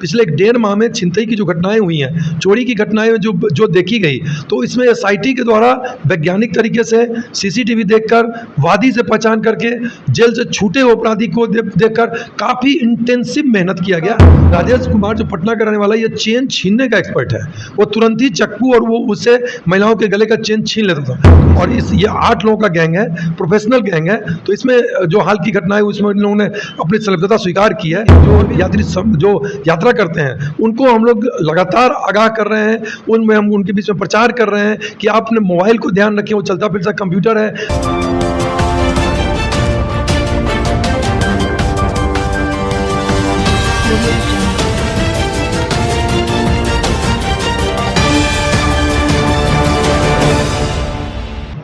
पिछले 1.5 माह में छिनतई की जो घटनाएं हुई हैं, चोरी की घटनाएं जो देखी गई, तो इसमें एसआईटी के द्वारा वैज्ञानिक तरीके से सीसीटीवी देखकर, वादी से पहचान करके, जेल से छूटे हुए अपराधी को देखकर काफ़ी इंटेंसिव मेहनत किया गया। राजेश कुमार जो पटना का रहने वाला, ये चेन छीनने का एक्सपर्ट है। वो तुरंत ही चक्कू और वो उससे महिलाओं के गले का चेन छीन लेता था। और ये 8 लोगों का गैंग है, प्रोफेशनल गैंग है। तो इसमें जो हाल की घटना है उसमें इन लोगों ने अपनी संलिप्तता स्वीकार की है। जो यात्री जो यात्रा करते हैं उनको हम लोग लगातार आगाह कर रहे हैं, उनमें हम उनके बीच में प्रचार कर रहे हैं कि आप अपने मोबाइल को ध्यान रखें, वो चलता फिरता कंप्यूटर है।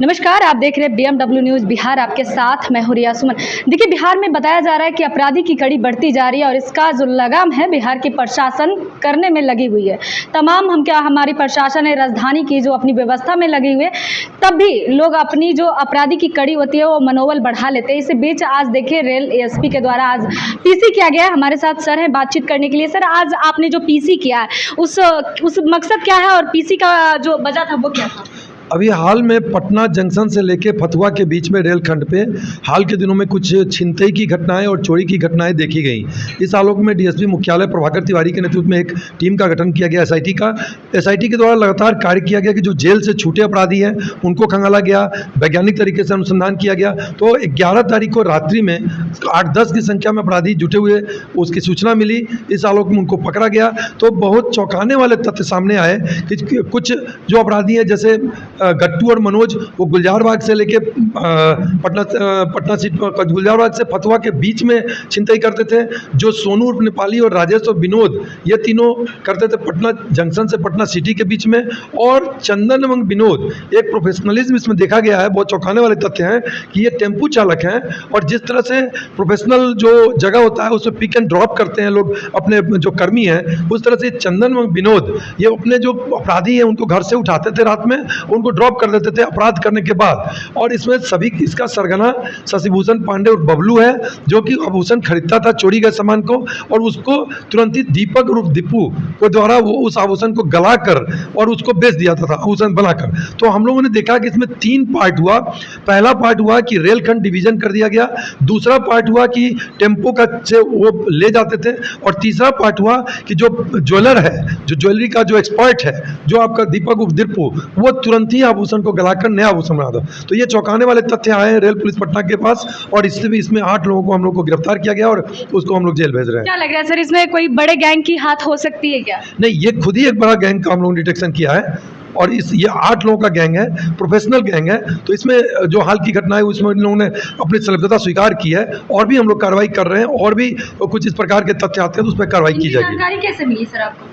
नमस्कार, आप देख रहे हैं BMW न्यूज़ बिहार, आपके साथ मैं हूं रिया सुमन। देखिए, बिहार में बताया जा रहा है कि अपराधी की कड़ी बढ़ती जा रही है और इसका जो लगाम है बिहार की प्रशासन करने में लगी हुई है। तमाम हमारी प्रशासन है राजधानी की जो अपनी व्यवस्था में लगी हुई है, तब भी लोग अपनी जो अपराधी की कड़ी होती है वो मनोबल बढ़ा लेते हैं। इसी बीच आज देखिए रेल एएसपी के द्वारा आज पीसी किया गया है। हमारे साथ सर हैं बातचीत करने के लिए। सर, आज आपने जो पीसी किया है उस मकसद क्या है और पीसी का जो वजह था वो क्या था? अभी हाल में पटना जंक्शन से लेके फतुहा के बीच में रेलखंड पे हाल के दिनों में कुछ छिनतई की घटनाएं और चोरी की घटनाएं देखी गई। इस आलोक में डीएसपी मुख्यालय प्रभाकर तिवारी के नेतृत्व में एक टीम का गठन किया गया एसआईटी का। एसआईटी के द्वारा लगातार कार्य किया गया कि जो जेल से छूटे अपराधी हैं उनको खंगाला गया, वैज्ञानिक तरीके से अनुसंधान किया गया। तो 11 तारीख को रात्रि में 8-10 की संख्या में अपराधी जुटे हुए, उसकी सूचना मिली। इस आलोक में उनको पकड़ा गया। तो बहुत चौंकाने वाले तथ्य सामने आए कि कुछ जो अपराधी हैं, जैसे गट्टू और मनोज, वो गुलजारबाग से लेके गुलजारबाग से फतुहा के बीच में छिनतई करते थे। जो सोनू नेपाली और राजेश और विनोद, ये तीनों करते थे पटना जंक्शन से पटना सिटी के बीच में। और चंदन एवं विनोद, एक प्रोफेशनलिज्म इसमें देखा गया है। बहुत चौंकाने वाले तथ्य हैं कि ये टेम्पू चालक हैं और जिस तरह से प्रोफेशनल जो जगह होता है उसमें पिक एंड ड्रॉप करते हैं लोग अपने जो कर्मी हैं, उस तरह से चंदन एवं विनोद ये अपने जो अपराधी हैं उनको घर से उठाते थे रात में, उनको ड्रॉप कर देते थे अपराध करने के बाद। और इसमें सभी इसका सरगना शशिभूषण पांडे और बबलू है, जो कि आभूषण खरीदता था चोरी गए सामान को, और उसको तुरंत ही दीपक और दीपू के द्वारा वो उस आभूषण को गलाकर और उसको बेच दिया था आभूषण बनाकर। तो हम लोगों ने देखा कि इसमें 3 पार्ट हुआ। पहला पार्ट हुआ कि रेलखंड डिवीजन कर दिया गया, दूसरा पार्ट हुआ कि टेम्पो का से वो ले जाते थे, और तीसरा पार्ट हुआ कि जो ज्वेलर है, जो ज्वेलरी का जो एक्सपर्ट है, जो आपका दीपक और दीपू, वो तुरंत ही आभूषण को गलाकर नया आभूषण बना दो। तो ये चौंकाने वाले तथ्य आए हैं रेल पुलिस पटना के पास, और इसमें 8 लोगों को हम लोग को गिरफ्तार किया गया और उसको हम लोग जेल भेज रहे हैं। क्या लग रहा है सर, इसमें कोई बड़े गैंग की हाथ हो सकती है क्या? नहीं, ये खुद ही एक बड़ा गैंग का हम लोगों ने डिटेक्शन किया है, और ये 8 लोगों का गैंग है, प्रोफेशनल गैंग है। तो इसमें जो हाल की घटना है उसमें इन लोगों ने अपनी संलिप्तता स्वीकार की है, और भी हम लोग कार्रवाई कर रहे हैं, और भी कुछ इस प्रकार के तथ्य आते हैं तो उस पर कार्रवाई की जाएगी। जानकारी कैसे मिली सर आपको?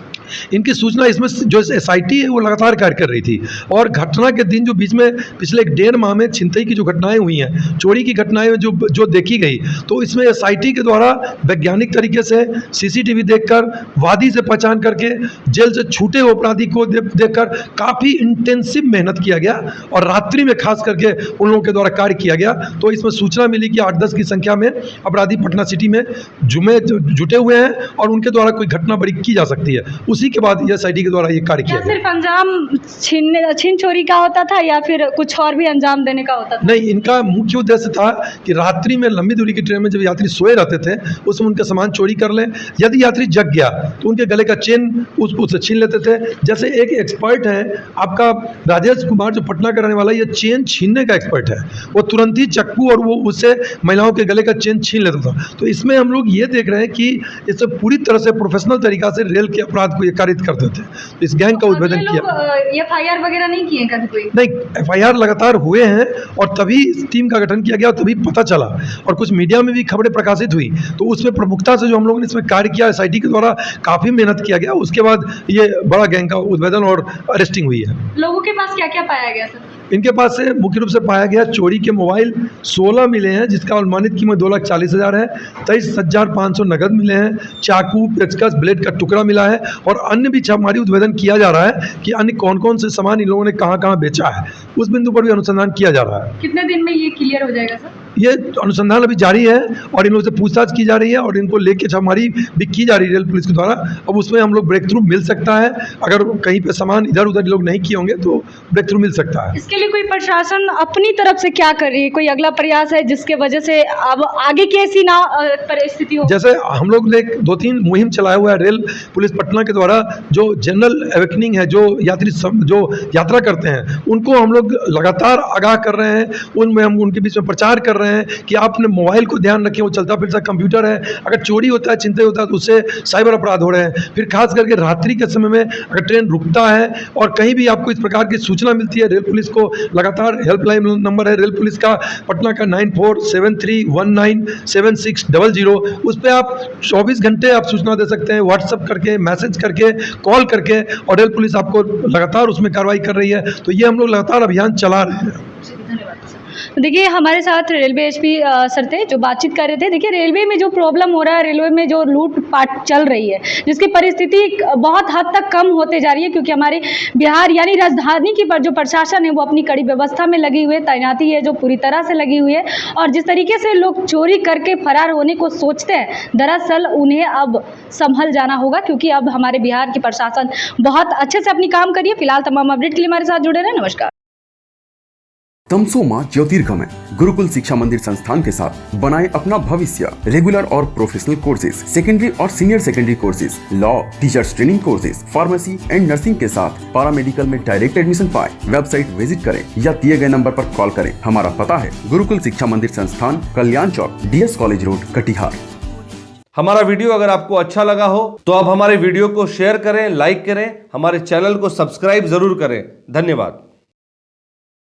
इनकी सूचना, इसमें जो एसआईटी है वो लगातार कार्य कर रही थी, और घटना के दिन जो बीच में पिछले 1.5 माह में छिनतई की जो घटनाएं हुई हैं, चोरी की घटनाएं जो देखी गई, तो इसमें एसआईटी के द्वारा वैज्ञानिक तरीके से सीसीटीवी देखकर, वादी से पहचान करके, जेल से छूटे हुए अपराधी को देखकर काफ़ी इंटेंसिव मेहनत किया गया, और रात्रि में खास करके उन लोगों के द्वारा कार्य किया गया। तो इसमें सूचना मिली कि 8-10 की संख्या में अपराधी पटना सिटी में जुटे हुए हैं और उनके द्वारा कोई घटना बड़ी की जा सकती है। उसी के बाद एसआईटी के द्वारा ये कार्य किया गया। सिर्फ अंजाम छीन चोरी का होता था या फिर कुछ और भी अंजाम देने का होता था? नहीं, इनका मुख्य उद्देश्य था कि रात्रि में लंबी दूरी की ट्रेन में जब यात्री सोए रहते थे उसमें उनका सामान चोरी कर लें। यदि यात्री जग गया तो उनके गले का चेन उससे छीन लेते थे। जैसे एक एक्सपर्ट है आपका राजेश कुमार जो पटना का रहने वाला, ये चेन छीनने का एक्सपर्ट है। वो तुरंत ही चक्कू और वो उससे महिलाओं के गले का चेन छीन लेता था। तो इसमें हम लोग ये देख रहे हैं कि इसे पूरी तरह से प्रोफेशनल तरीका से रेल के अपराध को ये कारित करते थे। इस गैंग का उद्भेदन किया। एफआईआर वगैरह नहीं किए कभी कोई? नहीं, एफआईआर लगातार हुए हैं, और तभी इस टीम का गठन किया गया, तभी पता चला, और कुछ मीडिया में भी खबरें प्रकाशित हुई। तो उसमें प्रमुखता से जो हम लोगों ने इसमें कार्य किया, एसआईटी के द्वारा काफ़ी मेहनत किया गया, उसके बाद ये बड़ा गैंग का उद्भेदन और अरेस्टिंग हुई है। लोगों के पास क्या क्या पाया गया सर? इनके पास से मुख्य रूप से पाया गया चोरी के मोबाइल 16 मिले हैं, जिसका अनुमानित कीमत 2,40,000 है। 23,500 नगद मिले हैं। चाकू, पेचकस, ब्लेड का टुकड़ा मिला है, और अन्य भी छापेमारी उद्भेदन किया जा रहा है कि अन्य कौन कौन से सामान इन लोगों ने कहाँ कहाँ बेचा है, उस बिंदु पर भी अनुसंधान किया जा रहा है। कितने दिन में ये क्लियर हो जाएगा सर? ये अनुसंधान अभी जारी है और इन लोगों से पूछताछ की जा रही है और इनको लेके छापेमारी भी की जा रही है रेल पुलिस के द्वारा। अब उसमें हम लोग ब्रेक थ्रू मिल सकता है, अगर कहीं पे सामान इधर उधर लोग नहीं किए होंगे तो ब्रेक थ्रू मिल सकता है। इसके लिए कोई प्रशासन अपनी तरफ से क्या कर रही है, कोई अगला प्रयास है जिसके वजह से अब आगे की ऐसी ना परिस्थिति हो? जैसे हम लोग ने 2-3 मुहिम चलाया हुआ है रेल पुलिस पटना के द्वारा, जो जनरल अवेकनिंग है, जो जो यात्रा करते हैं उनको हम लोग लगातार आगाह कर रहे हैं, उनमें हम उनके बीच में प्रचार कर रहे हैं कि आप अपने मोबाइल को ध्यान रखें, वो चलता फिरता कंप्यूटर है, अगर चोरी होता है, चिंता होता है तो उससे साइबर अपराध हो रहे हैं। फिर खास करके रात्रि के समय में अगर ट्रेन रुकता है और कहीं भी आपको इस प्रकार की सूचना मिलती है, रेल पुलिस को लगातार हेल्पलाइन नंबर है रेल पुलिस का पटना का 9473197600, उस पर आप 24 घंटे आप सूचना दे सकते हैं, व्हाट्सएप करके, मैसेज करके, कॉल करके, और रेल पुलिस आपको लगातार उसमें कार्रवाई कर रही है। तो ये हम लोग लगातार अभियान चला रहे हैं। देखिए हमारे साथ रेलवे एसपी सर थे जो बातचीत कर रहे थे। देखिए रेलवे में जो प्रॉब्लम हो रहा है, रेलवे में जो लूट पाट चल रही है, जिसकी परिस्थिति बहुत हद तक कम होते जा रही है, क्योंकि हमारे बिहार यानी राजधानी की पर जो प्रशासन है वो अपनी कड़ी व्यवस्था में लगी हुई है, तैनाती है जो पूरी तरह से लगी हुई है, और जिस तरीके से लोग चोरी करके फरार होने को सोचते हैं, दरअसल उन्हें अब संभल जाना होगा, क्योंकि अब हमारे बिहार की प्रशासन बहुत अच्छे से अपनी काम करिए। फिलहाल तमाम अपडेट के लिए हमारे साथ जुड़े रहे। नमस्कार। तमसो ज्योतिर्गमय गुरुकुल शिक्षा मंदिर संस्थान के साथ बनाए अपना भविष्य। रेगुलर और प्रोफेशनल कोर्सेज, सेकेंडरी और senior secondary courses, law, teachers training courses, pharmacy and nursing के साथ पैरामेडिकल में डायरेक्ट एडमिशन पाए। वेबसाइट विजिट करें या दिए गए नंबर पर कॉल करें। हमारा पता है गुरुकुल शिक्षा मंदिर संस्थान, कल्याण चौक, DS कॉलेज रोड, कटिहार। हमारा वीडियो अगर आपको अच्छा लगा हो तो आप हमारे वीडियो को शेयर करें, लाइक करें, हमारे चैनल को सब्सक्राइब जरूर करें। धन्यवाद।